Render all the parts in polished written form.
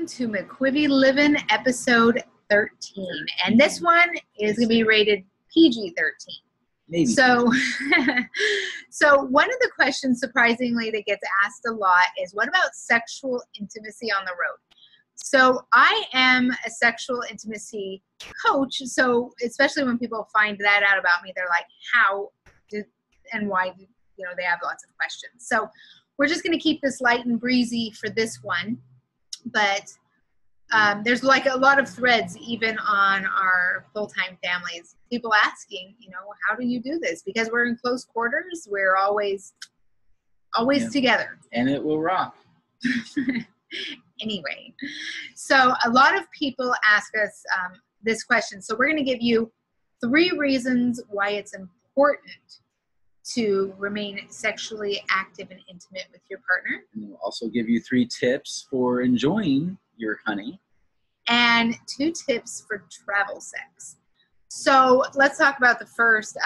to McQuivey Livin episode 13. And this one is going to be rated PG-13. Maybe. So, so one of the questions, surprisingly, that gets asked a lot is, what about sexual intimacy on the road? So I am a sexual intimacy coach. So especially when people find that out about me, they're like, how did, and why did, they have lots of questions. So we're just going to keep this light and breezy for this one. But there's like a lot of threads even on our full-time families. People asking, how do you do this? Because we're in close quarters. We're always together. And it will rock. Anyway, so a lot of people ask us this question. So we're going to give you 3 reasons why it's important to remain sexually active and intimate with your partner. And we'll also give you 3 tips for enjoying your honey. And 2 tips for travel sex. So let's talk about the first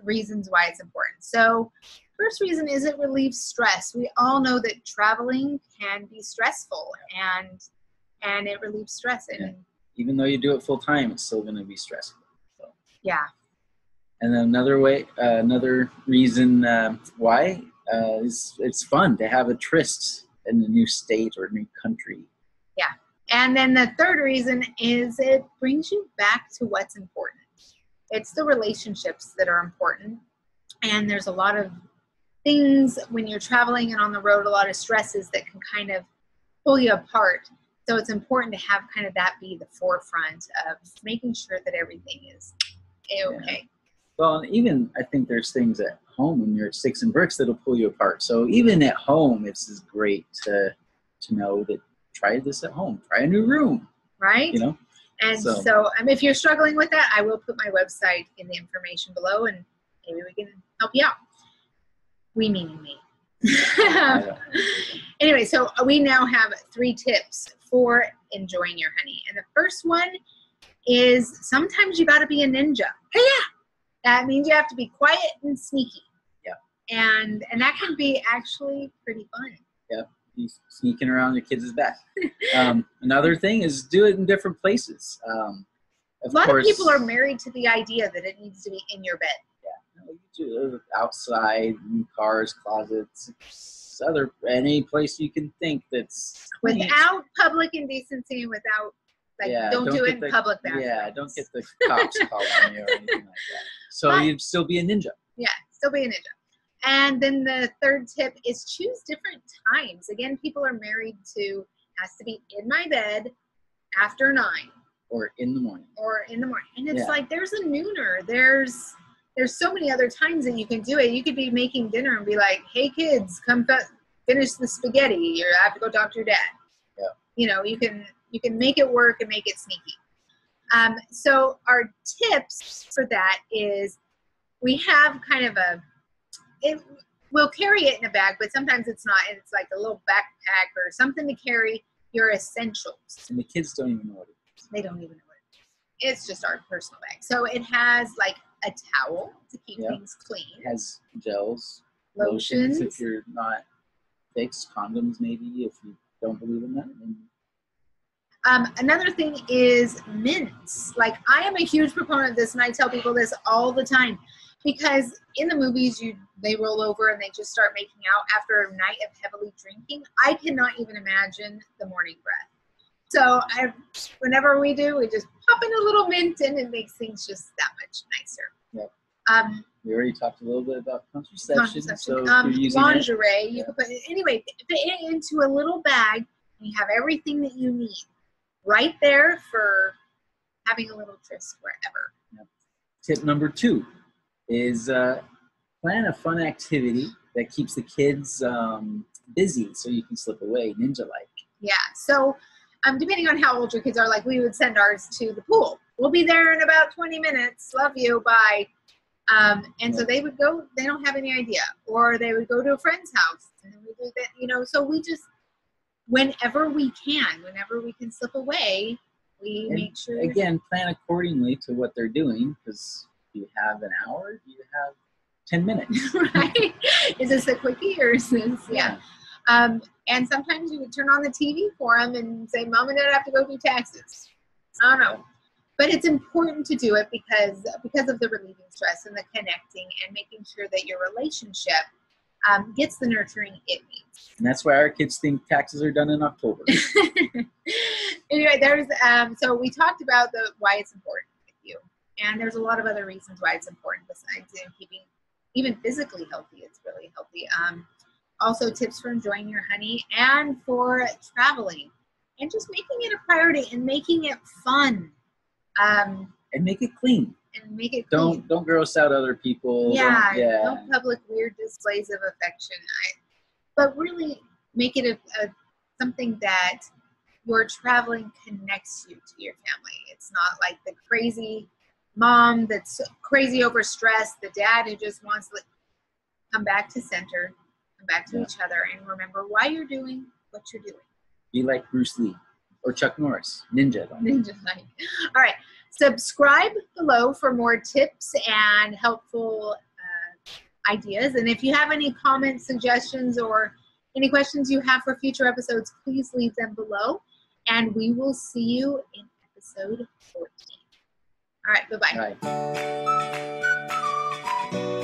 reasons why it's important. So first reason is it relieves stress. We all know that traveling can be stressful, and it relieves stress. And yeah. Even though you do it full time, it's still going to be stressful. So. Yeah. And then another reason why is it's fun to have a tryst in a new state or a new country. Yeah. And then the third reason is it brings you back to what's important. It's the relationships that are important. And there's a lot of things when you're traveling and on the road, a lot of stresses that can kind of pull you apart. So it's important to have kind of that be the forefront of making sure that everything is okay. Yeah. Well, even I think there's things at home when you're at Sticks and Bricks that'll pull you apart. So even at home, it's great to know that try this at home. Try a new room. Right. And so if you're struggling with that, I will put my website in the information below, and maybe we can help you out. We meaning me. Anyway, so we now have 3 tips for enjoying your honey. And the first one is sometimes you got to be a ninja. Hey, yeah. That means you have to be quiet and sneaky. Yeah. And that can be actually pretty fun. Yeah. Sneaking around your kids is best. Another thing is do it in different places. A lot of people are married to the idea that it needs to be in your bed. Yeah, you do outside, in cars, closets, any place you can think that's clean. Without public indecency and without don't do it in public bathrooms. Yeah, don't get the cops calling on you or anything like that. So you'd still be a ninja. Yeah, still be a ninja. And then the third tip is choose different times. Again, people are married to, has to be in my bed after 9. Or in the morning. And it's like, there's a nooner. There's so many other times that you can do it. You could be making dinner and be like, hey kids, come finish the spaghetti. You have to go talk to your dad. Yeah. You can make it work and make it sneaky. So our tips for that is we have kind of we'll carry it in a bag, but sometimes it's not. And it's like a little backpack or something to carry your essentials. And the kids don't even know what it is. They don't even know what it is. It's just our personal bag. So it has like a towel to keep things clean. It has gels, lotions if you're not fixed, condoms maybe if you don't believe in that. Another thing is mints. Like, I am a huge proponent of this, and I tell people this all the time, because in the movies they roll over and they just start making out after a night of heavily drinking. I cannot even imagine the morning breath. So whenever we do, we just pop in a little mint and it makes things just that much nicer. Yep. We already talked a little bit about contraception. So lingerie, you can put it, anyway, fit it into a little bag, and you have everything that you need right there for having a little tryst wherever. Yep. Tip number 2 is plan a fun activity that keeps the kids busy so you can slip away ninja-like. Yeah, so depending on how old your kids are, like we would send ours to the pool. We'll be there in about 20 minutes. Love you, bye. So they would go, they don't have any idea. Or they would go to a friend's house. And we do that, so we just, whenever we can slip away, we make sure. Again, plan accordingly to what they're doing, because you have an hour, you have 10 minutes. Right? Is this a quickie or is this? Yeah. And sometimes you would turn on the TV for them and say, Mom and Dad have to go do taxes. I don't know. But it's important to do it because of the relieving stress and the connecting and making sure that your relationship gets the nurturing it needs. And that's why our kids think taxes are done in October. Anyway, so we talked about why it's important with you. And there's a lot of other reasons why it's important besides keeping even physically healthy. It's really healthy. Also tips for enjoying your honey and for traveling and just making it a priority and making it fun. And make it clean. And make it clean. Don't gross out other people. Yeah. No public weird displays of affection. But really make it something that your traveling connects you to your family. It's not like the crazy mom that's crazy overstressed, the dad who just wants to come back to center, come back to each other, and remember why you're doing what you're doing. Be like Bruce Lee or Chuck Norris, ninja. Like. All right. Subscribe below for more tips and helpful ideas. And if you have any comments, suggestions, or any questions you have for future episodes, please leave them below. And we will see you in episode 14. All right. Bye-bye. Bye.